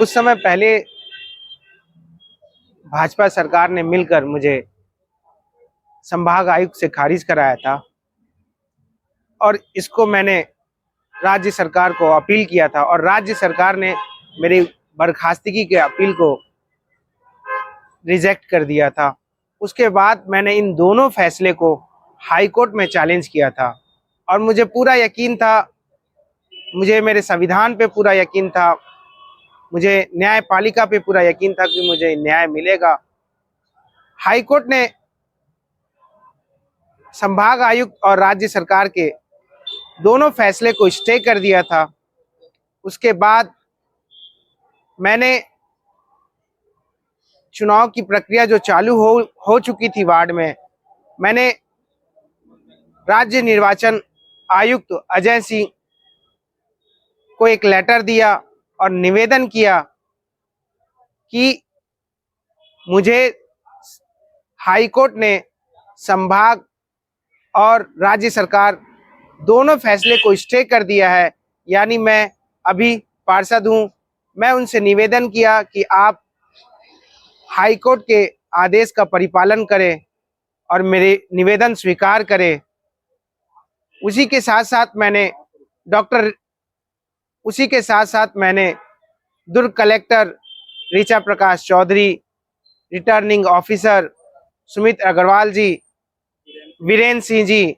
कुछ समय पहले भाजपा सरकार ने मिलकर मुझे संभाग आयुक्त से खारिज कराया था और इसको मैंने राज्य सरकार को अपील किया था और राज्य सरकार ने मेरी बर्खास्तगी के अपील को रिजेक्ट कर दिया था। उसके बाद मैंने इन दोनों फैसले को हाई कोर्ट में चैलेंज किया था और मुझे पूरा यकीन था, मुझे मेरे संविधान पे पूरा यकीन था, मुझे न्यायपालिका पे पूरा यकीन था कि मुझे न्याय मिलेगा। हाई कोर्ट ने संभाग आयुक्त और राज्य सरकार के दोनों फैसले को स्टे कर दिया था। उसके बाद मैंने चुनाव की प्रक्रिया जो चालू हो चुकी थी वार्ड में, मैंने राज्य निर्वाचन आयुक्त अजय सिंह को एक लेटर दिया और निवेदन किया कि मुझे हाई कोर्ट ने संभाग और राज्य सरकार दोनों फैसले को स्टे कर दिया है, यानी मैं अभी पार्षद हूं। मैं उनसे निवेदन किया कि आप हाई कोर्ट के आदेश का परिपालन करें और मेरे निवेदन स्वीकार करें। उसी के साथ साथ मैंने दुर्ग collector Richa Prakash Chaudhary, returning officer Sumit Agarwal जी, वीरेंद्र सिंह जी,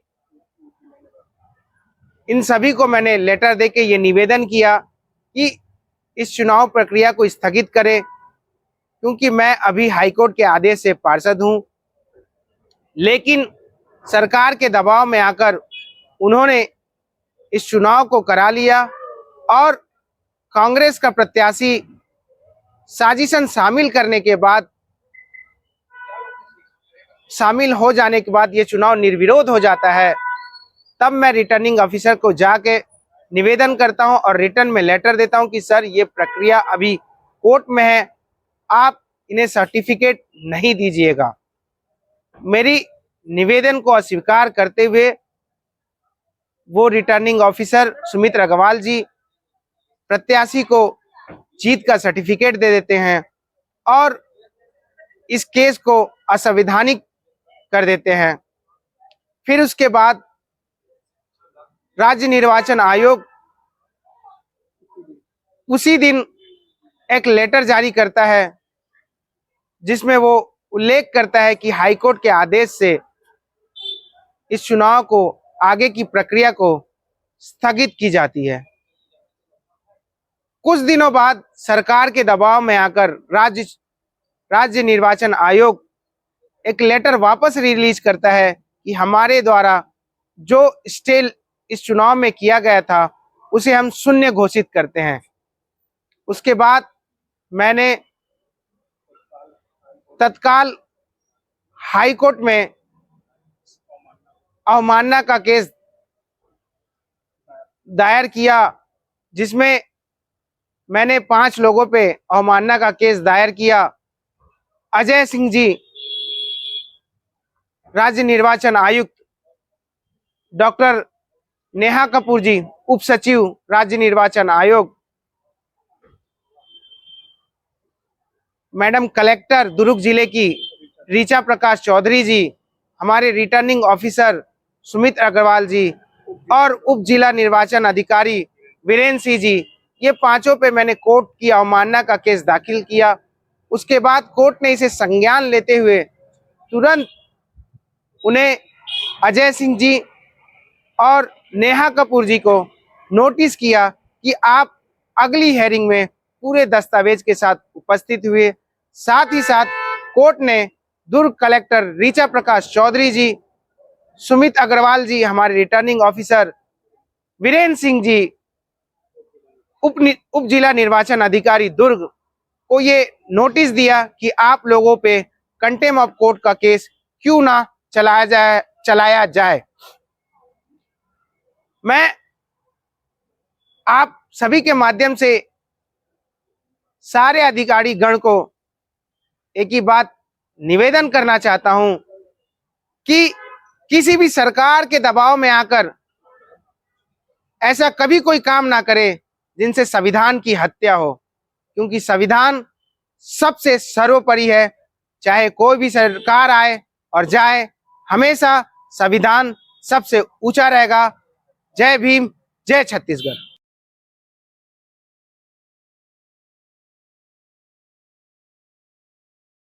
इन सभी को मैंने लेटर देके ये निवेदन किया कि इस चुनाव प्रक्रिया को स्थगित करें, क्योंकि मैं अभी हाईकोर्ट के आदेश से पार्षद हूं। लेकिन सरकार के दबाव में आकर उन्होंने इस चुनाव को करा लिया और कांग्रेस का प्रत्याशी साजिशन शामिल हो जाने के बाद ये चुनाव निर्विरोध हो जाता है। तब मैं रिटर्निंग ऑफिसर को जाके निवेदन करता हूं और रिटर्न में लेटर देता हूं कि सर ये प्रक्रिया अभी कोर्ट में है, आप इन्हें सर्टिफिकेट नहीं दीजिएगा। मेरी निवेदन को अस्वीकार करते हुए वो रिटर्निंग ऑफिसर सुमित अग्रवाल जी प्रत्याशी को जीत का सर्टिफिकेट दे देते हैं और इस केस को असंवैधानिक कर देते हैं। फिर उसके बाद राज्य निर्वाचन आयोग उसी दिन एक लेटर जारी करता है जिसमें वो उल्लेख करता है कि हाईकोर्ट के आदेश से इस चुनाव को आगे की प्रक्रिया को स्थगित की जाती है। कुछ दिनों बाद सरकार के दबाव में आकर राज्य निर्वाचन आयोग एक लेटर वापस रिलीज करता है कि हमारे द्वारा जो स्टे इस चुनाव में किया गया था उसे हम शून्य घोषित करते हैं। उसके बाद मैंने तत्काल हाई कोर्ट में अवमानना का केस दायर किया, जिसमें मैंने 5 लोगों पे अवमानना का केस दायर किया। अजय सिंह जी, राज्य निर्वाचन आयुक्त, डॉक्टर नेहा कपूर जी, उप सचिव राज्य निर्वाचन आयोग, मैडम कलेक्टर दुर्ग जिले की ऋचा प्रकाश चौधरी जी, हमारे रिटर्निंग ऑफिसर सुमित अग्रवाल जी और उप जिला निर्वाचन अधिकारी वीरेंद्र सिंह जी, ये पांचों पे मैंने कोर्ट की अवमानना का केस दाखिल किया। उसके बाद कोर्ट ने इसे संज्ञान लेते हुए तुरंत उन्हें अजय सिंह जी और नेहा कपूर जी को नोटिस किया कि आप अगली हेयरिंग में पूरे दस्तावेज के साथ उपस्थित हुए। साथ ही साथ कोर्ट ने दुर्ग कलेक्टर ऋचा प्रकाश चौधरी जी, सुमित अग्रवाल जी, हमारे रिटर्निंग ऑफिसर वीरेंद्र सिंह जी, उप जिला निर्वाचन अधिकारी दुर्ग को ये नोटिस दिया कि आप लोगों पे कंटेम्प्ट ऑफ कोर्ट का केस क्यों ना चलाया जाए। मैं आप सभी के माध्यम से सारे अधिकारी गण को एक ही बात निवेदन करना चाहता हूं कि किसी भी सरकार के दबाव में आकर ऐसा कभी कोई काम ना करे जिनसे संविधान की हत्या हो। क्योंकि संविधान सबसे सर्वोपरि है। चाहे कोई भी सरकार आए और जाए, हमेशा संविधान सबसे ऊंचा रहेगा। जय भीम, जय छत्तीसगढ़।